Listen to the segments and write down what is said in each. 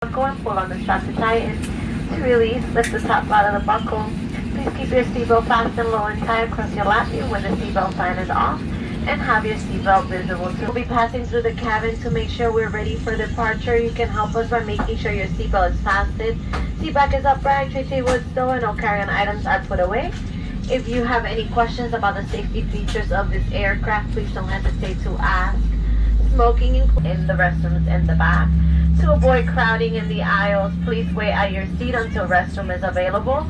buckle and pull on the strap to tighten. To release, lift the top part of the buckle. Please keep your seatbelt fastened low and tight across your lap when the seatbelt sign is off, and have your seatbelt visible. So we'll be passing through the cabin to make sure we're ready for departure. You can help us by making sure your seatbelt is fastened, seat back is upright, tray table is still, and all carry-on items are put away. If you have any questions about the safety features of this aircraft, please don't hesitate to ask. Smoking in the restrooms in the back. To avoid crowding in the aisles, please wait at your seat until restroom is available.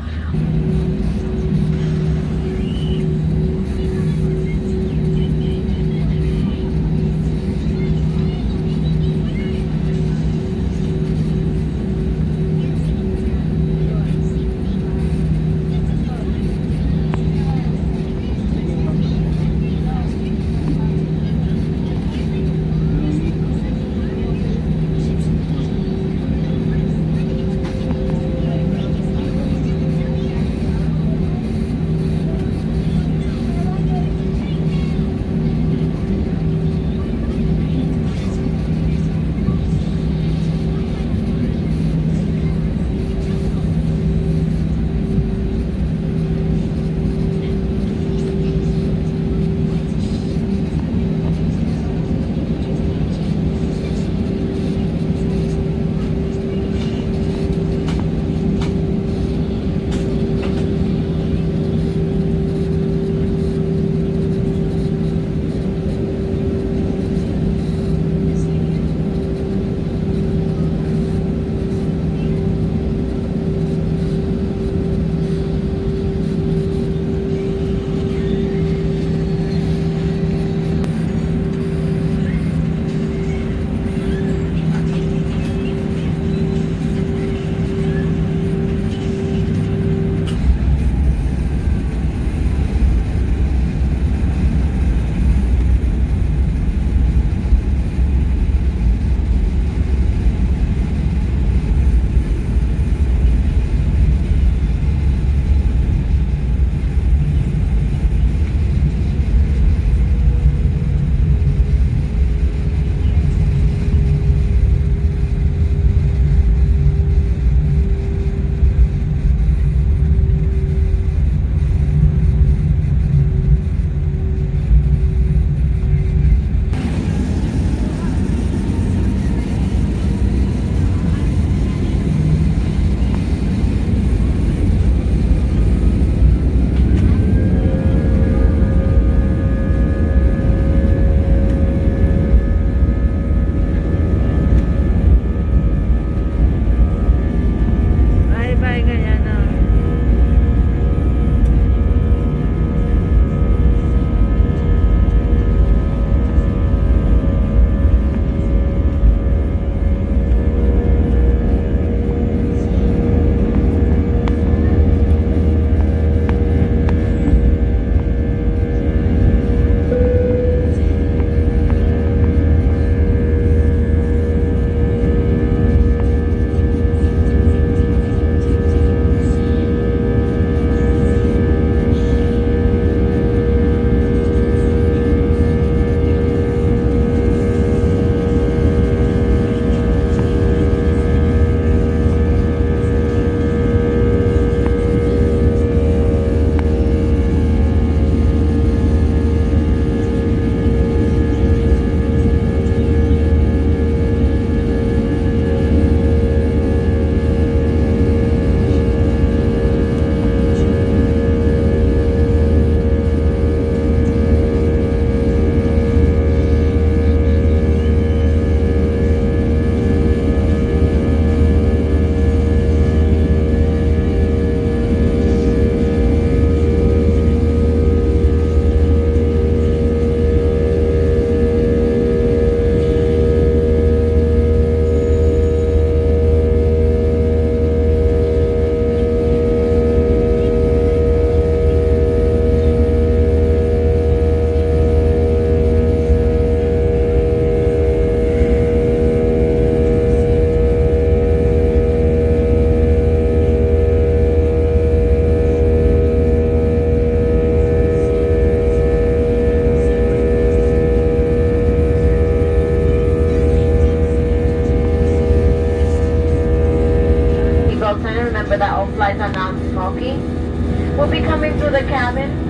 attention. Remember that all flights are non-smoking. We'll be coming through the cabin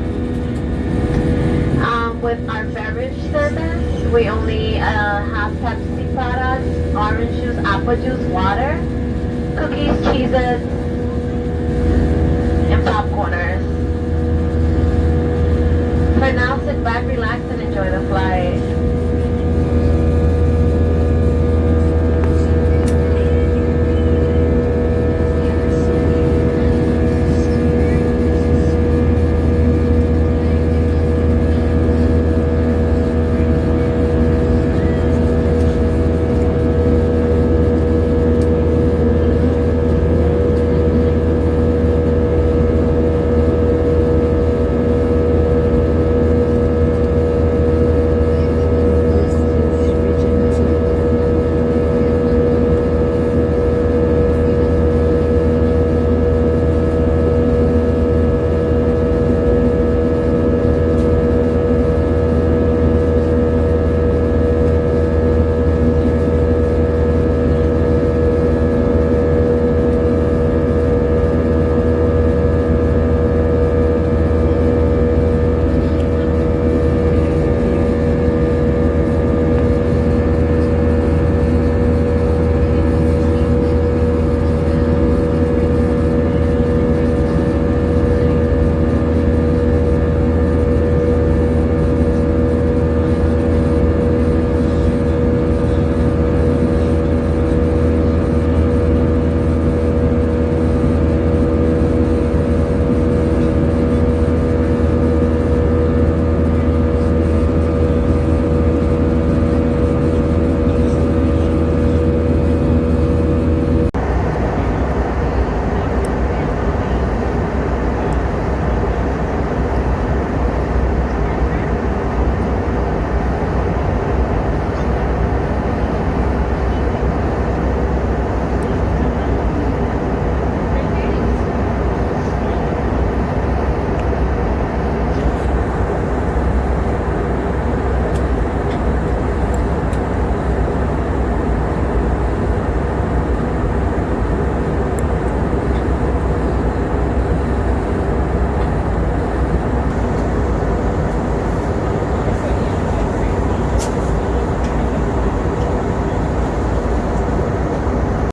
with our beverage service. We only have Pepsi products, orange juice, apple juice, water, cookies, cheeses, and popcorners. For now, sit back, relax, and enjoy the flight.